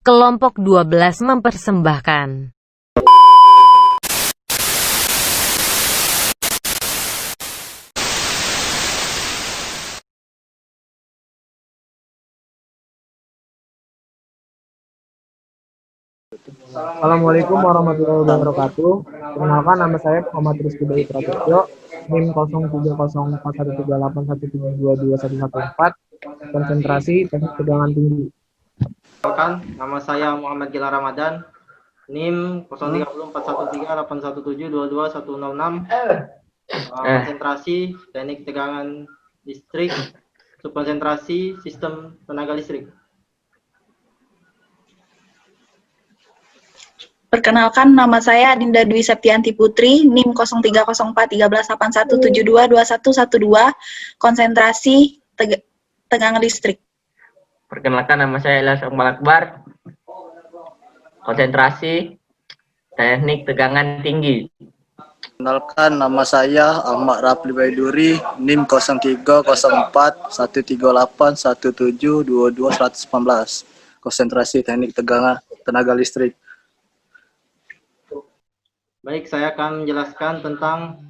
Kelompok 12 mempersembahkan. Assalamualaikum warahmatullahi wabarakatuh. Perkenalkan, nama saya Muhammad Rizky Bayu Prasetyo, NIM 03041781722114, konsentrasi teknik tegangan tinggi. Perkenalkan, nama saya Muhammad Gilang Ramadan, NIM 03413817222106, konsentrasi teknik tegangan listrik, subkonsentrasi sistem tenaga listrik. Perkenalkan, nama saya Dinda Dwi Septianti Putri, NIM 03041381722112, konsentrasi tegangan listrik. Perkenalkan, nama saya Ilyas Akmal Akbar, konsentrasi teknik tegangan tinggi. Perkenalkan, nama saya Ahmad Rafli Baiduri, NIM 03041781222118, konsentrasi teknik tenaga listrik. Baik, saya akan menjelaskan tentang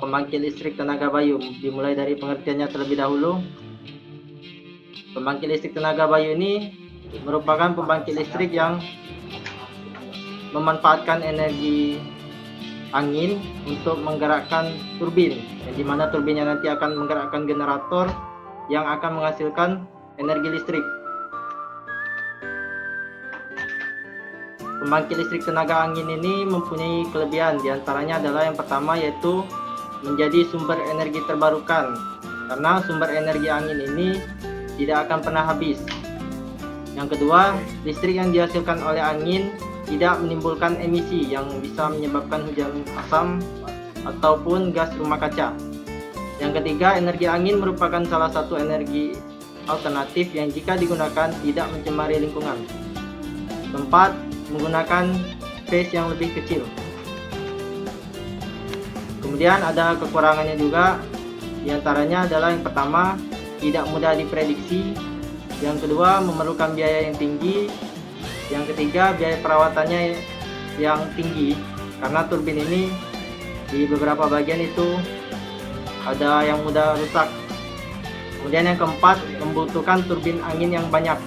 pembangkit listrik tenaga bayu, dimulai dari pengertiannya terlebih dahulu. Pembangkit listrik tenaga bayu ini merupakan pembangkit listrik yang memanfaatkan energi angin untuk menggerakkan turbin, di mana turbinnya nanti akan menggerakkan generator yang akan menghasilkan energi listrik. Pembangkit listrik tenaga angin ini mempunyai kelebihan, diantaranya adalah yang pertama yaitu menjadi sumber energi terbarukan, karena sumber energi angin ini tidak akan pernah habis. Yang kedua, listrik yang dihasilkan oleh angin tidak menimbulkan emisi yang bisa menyebabkan hujan asam ataupun gas rumah kaca. Yang ketiga, energi angin merupakan salah satu energi alternatif yang jika digunakan tidak mencemari lingkungan. Keempat, menggunakan phase yang lebih kecil. Kemudian ada kekurangannya juga, diantaranya adalah yang pertama, tidak mudah diprediksi. Yang kedua, memerlukan biaya yang tinggi. Yang ketiga, biaya perawatannya yang tinggi, karena turbin ini di beberapa bagian itu ada yang mudah rusak. Kemudian yang keempat, membutuhkan turbin angin yang banyak.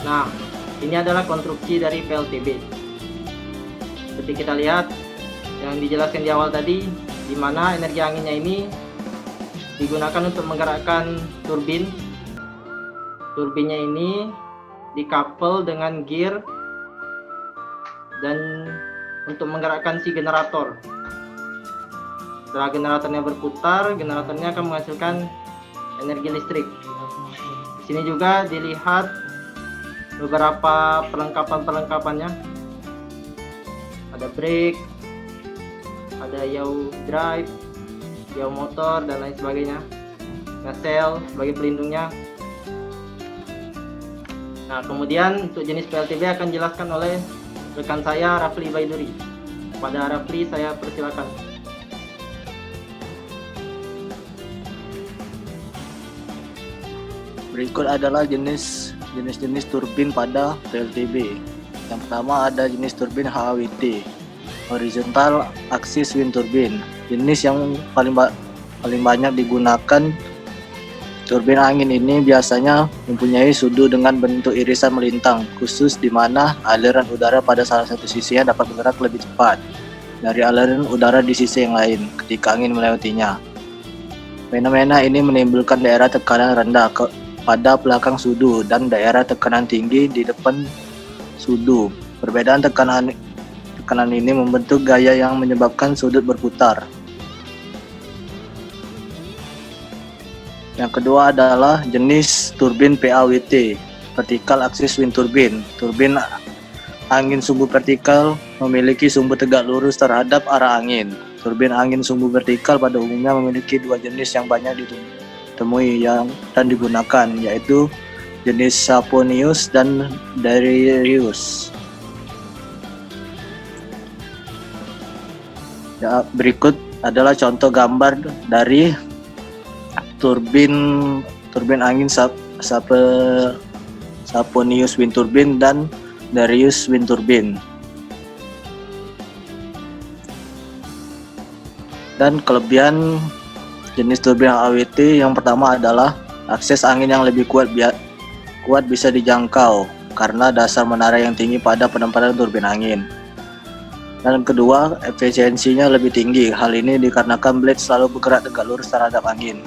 Nah, ini adalah konstruksi dari PLTB. Seperti kita lihat yang dijelaskan di awal tadi, di mana energi anginnya ini digunakan untuk menggerakkan turbin. Turbinnya ini dikapel dengan gear dan untuk menggerakkan si generator. Setelah generatornya berputar, generatornya akan menghasilkan energi listrik. Di sini juga dilihat beberapa perlengkapannya. Ada brake, ada yaw drive, yaw motor dan lain sebagainya. Nacelle sebagai pelindungnya. Nah, kemudian untuk jenis PLTB akan dijelaskan oleh rekan saya Rafli Baiduri. Pada Rafli saya persilakan. Berikut adalah jenis turbin pada PLTB. Yang pertama ada jenis turbin HAWT, Horizontal Axis Wind Turbine. Jenis yang paling banyak digunakan turbin angin ini biasanya mempunyai sudut dengan bentuk irisan melintang, khusus di mana aliran udara pada salah satu sisinya dapat bergerak lebih cepat dari aliran udara di sisi yang lain ketika angin melewatinya. Fenomena ini menimbulkan daerah tekanan rendah pada belakang sudu dan daerah tekanan tinggi di depan sudu. Perbedaan tekanan ini membentuk gaya yang menyebabkan sudut berputar. Yang kedua adalah jenis turbin PAWT, Vertical Axis Wind Turbine. Turbin angin sumbu vertikal memiliki sumbu tegak lurus terhadap arah angin. Turbin angin sumbu vertikal pada umumnya memiliki dua jenis yang banyak ditemui dan digunakan, yaitu jenis Saponius dan Darius. Ya, berikut adalah contoh gambar dari turbin angin Saponius wind turbine dan Darius wind turbine. Dan kelebihan jenis turbin HWT yang pertama adalah akses angin yang lebih kuat bisa dijangkau karena dasar menara yang tinggi pada penempatan turbin angin. Dan kedua, efisiensinya lebih tinggi. Hal ini dikarenakan blade selalu bergerak tegak lurus terhadap angin.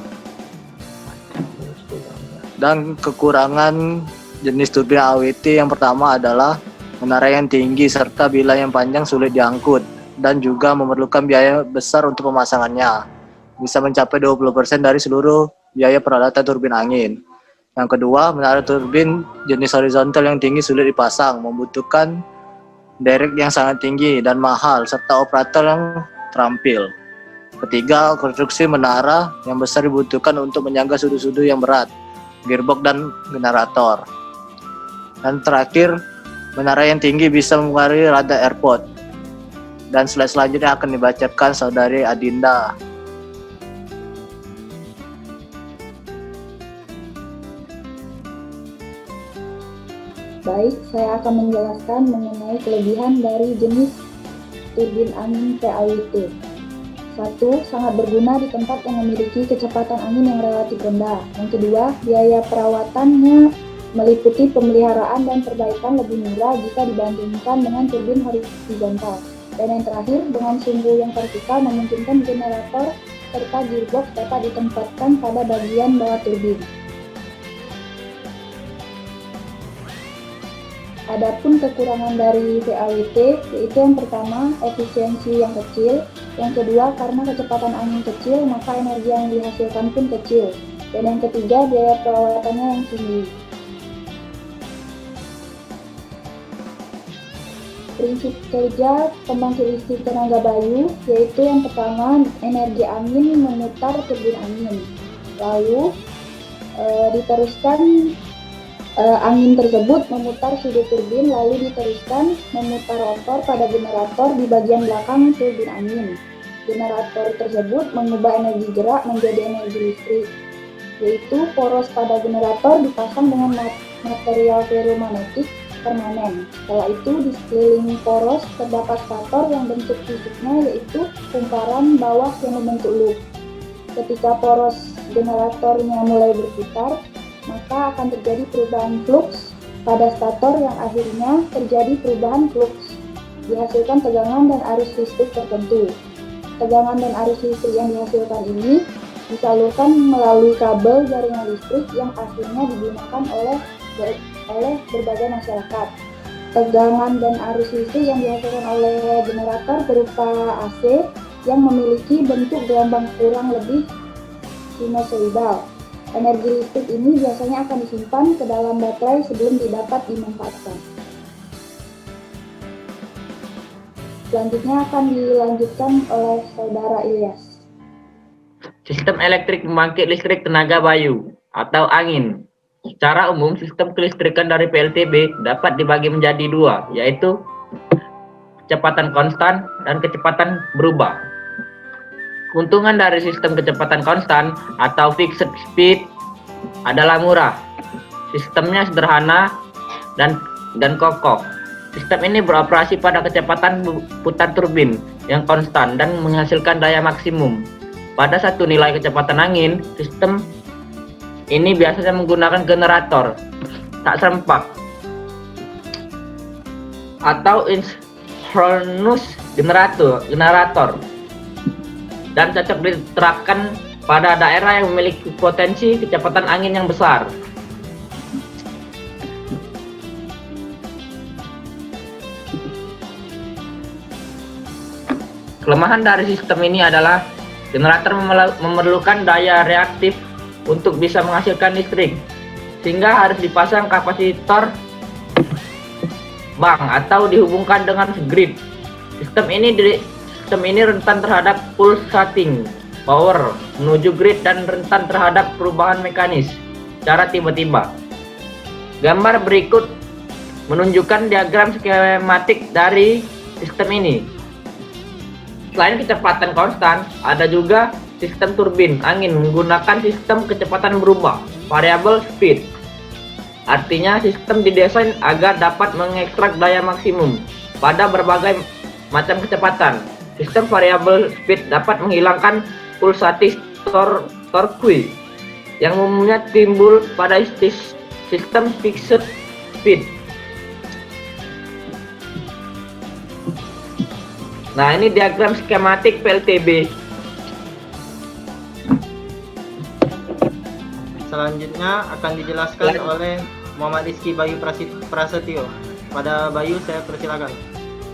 Dan kekurangan jenis turbin HWT yang pertama adalah menara yang tinggi serta bila yang panjang sulit diangkut dan juga memerlukan biaya besar untuk pemasangannya. Bisa mencapai 20% dari seluruh biaya peralatan turbin angin. Yang kedua, menara turbin jenis horizontal yang tinggi sulit dipasang, membutuhkan derek yang sangat tinggi dan mahal serta operator yang terampil. Ketiga, konstruksi menara yang besar dibutuhkan untuk menyangga sudut-sudut yang berat, gearbox dan generator. Dan terakhir, menara yang tinggi bisa mengaruhi radar airport. Dan slide selanjutnya akan dibacakan Saudari Adinda. Baik, saya akan menjelaskan mengenai kelebihan dari jenis turbin angin PAWT. 1. Sangat berguna di tempat yang memiliki kecepatan angin yang relatif rendah. Yang kedua, biaya perawatannya meliputi pemeliharaan dan perbaikan lebih murah jika dibandingkan dengan turbin horizontal. Dan yang terakhir, dengan sumbu yang vertikal memungkinkan generator serta gearbox dapat ditempatkan pada bagian bawah turbin. Adapun kekurangan dari PAWT yaitu yang pertama, efisiensi yang kecil, yang kedua, karena kecepatan angin kecil maka energi yang dihasilkan pun kecil, dan yang ketiga, biaya perawatannya yang tinggi. Prinsip kerja pembangkit listrik tenaga bayu yaitu yang pertama, energi angin memutar turbin angin, lalu diteruskan angin tersebut memutar sudut turbin, lalu diteruskan memutar rotor pada generator di bagian belakang turbin angin. Generator tersebut mengubah energi gerak menjadi energi listrik, yaitu poros pada generator dipasang dengan material ferromagnetik permanen. Setelah itu di sekeliling poros terdapat stator yang bentuk fisiknya yaitu kumparan bawah yang membentuk loop. Ketika poros generatornya mulai berputar, maka akan terjadi perubahan flux pada stator yang akhirnya terjadi perubahan flux. Dihasilkan tegangan dan arus listrik tertentu. Tegangan dan arus listrik yang dihasilkan ini disalurkan melalui kabel jaringan listrik yang akhirnya digunakan oleh berbagai masyarakat. Tegangan dan arus listrik yang dihasilkan oleh generator berupa AC yang memiliki bentuk gelombang kurang lebih sinusoidal. Energi listrik ini biasanya akan disimpan ke dalam baterai sebelum didapat dimanfaatkan. Selanjutnya akan dilanjutkan oleh Saudara Ilyas. Sistem elektrik pembangkit listrik tenaga bayu atau angin. Secara umum, sistem kelistrikan dari PLTB dapat dibagi menjadi dua, yaitu kecepatan konstan dan kecepatan berubah. Keuntungan dari sistem kecepatan konstan atau fixed speed adalah murah. Sistemnya sederhana dan kokoh. Sistem ini beroperasi pada kecepatan putar turbin yang konstan dan menghasilkan daya maksimum. Pada satu nilai kecepatan angin, sistem ini biasanya menggunakan generator tak serempak atau synchronous generator dan cocok diterapkan pada daerah yang memiliki potensi kecepatan angin yang besar. Kelemahan dari sistem ini adalah generator memerlukan daya reaktif untuk bisa menghasilkan listrik, sehingga harus dipasang kapasitor bank atau dihubungkan dengan grid. Sistem ini rentan terhadap pulsating power menuju grid dan rentan terhadap perubahan mekanis secara tiba-tiba. Gambar berikut menunjukkan diagram skematik dari sistem ini. Selain kecepatan konstan, ada juga sistem turbin angin menggunakan sistem kecepatan berubah, variable speed. Artinya sistem didesain agar dapat mengekstrak daya maksimum pada berbagai macam kecepatan. Sistem variable speed dapat menghilangkan pulsatis torque yang umumnya timbul pada sistem fixed speed. Nah, ini diagram skematik PLTB. Selanjutnya akan dijelaskan oleh Muhammad Rizky Bayu Prasetyo. Pada Bayu saya persilakan.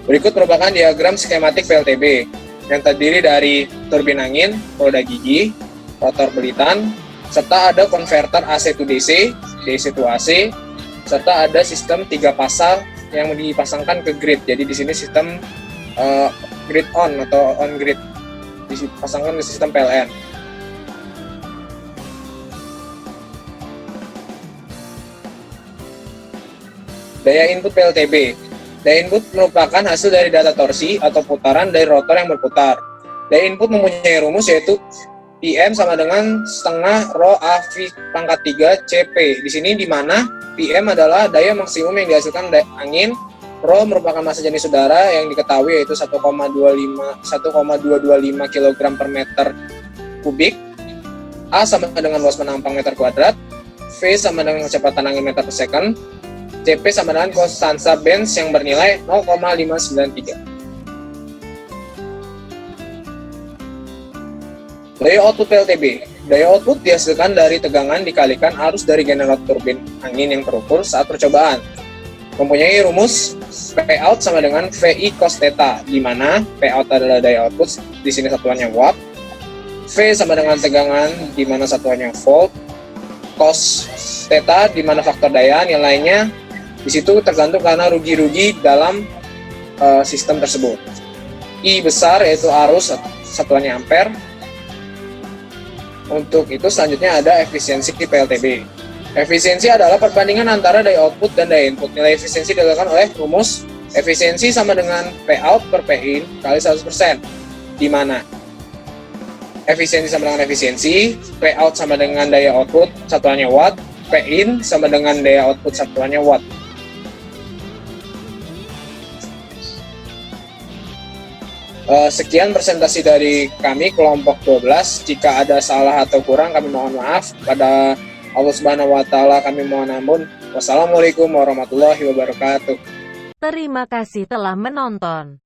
Berikut merupakan diagram skematik PLTB yang terdiri dari turbin angin, roda gigi, rotor belitan, serta ada konverter AC to DC, DC to AC, serta ada sistem 3 pasang yang dipasangkan ke grid. Jadi di sini sistem grid on atau on grid dipasangkan ke sistem PLN. Daya input PLTB. Daya input merupakan hasil dari data torsi atau putaran dari rotor yang berputar. Daya input mempunyai rumus yaitu PM sama dengan setengah rho A V pangkat 3 CP. Di sini di mana PM adalah daya maksimum yang dihasilkan angin, rho merupakan massa jenis udara yang diketahui yaitu 1,225 kg per meter kubik, A sama dengan luas penampang meter kuadrat, V sama dengan kecepatan angin meter per second, CP sama dengan konstansa Benz yang bernilai 0,593. Daya output PLTB. Daya output dihasilkan dari tegangan dikalikan arus dari generator turbin angin yang terukur saat percobaan. Mempunyai rumus Pout sama dengan VI cos theta, di mana Pout adalah daya output, di sini satuannya watt, V sama dengan tegangan, di mana satuannya volt, cos theta, di mana faktor daya nilainya di situ tergantung karena rugi-rugi dalam sistem tersebut. I besar yaitu arus, satuannya ampere. Untuk itu selanjutnya ada efisiensi PLTB. Efisiensi adalah perbandingan antara daya output dan daya input. Nilai efisiensi dilakukan oleh rumus efisiensi sama dengan Pout per Pin kali 100%, di mana efisiensi sama dengan efisiensi, Pout sama dengan daya output, satuannya watt, Pin sama dengan daya output, satuannya watt. Sekian presentasi dari kami kelompok 12. Jika ada salah atau kurang kami mohon maaf. Pada Allah Subhanahu wa taala kami mohon ampun. Wassalamualaikum warahmatullahi wabarakatuh. Terima kasih telah menonton.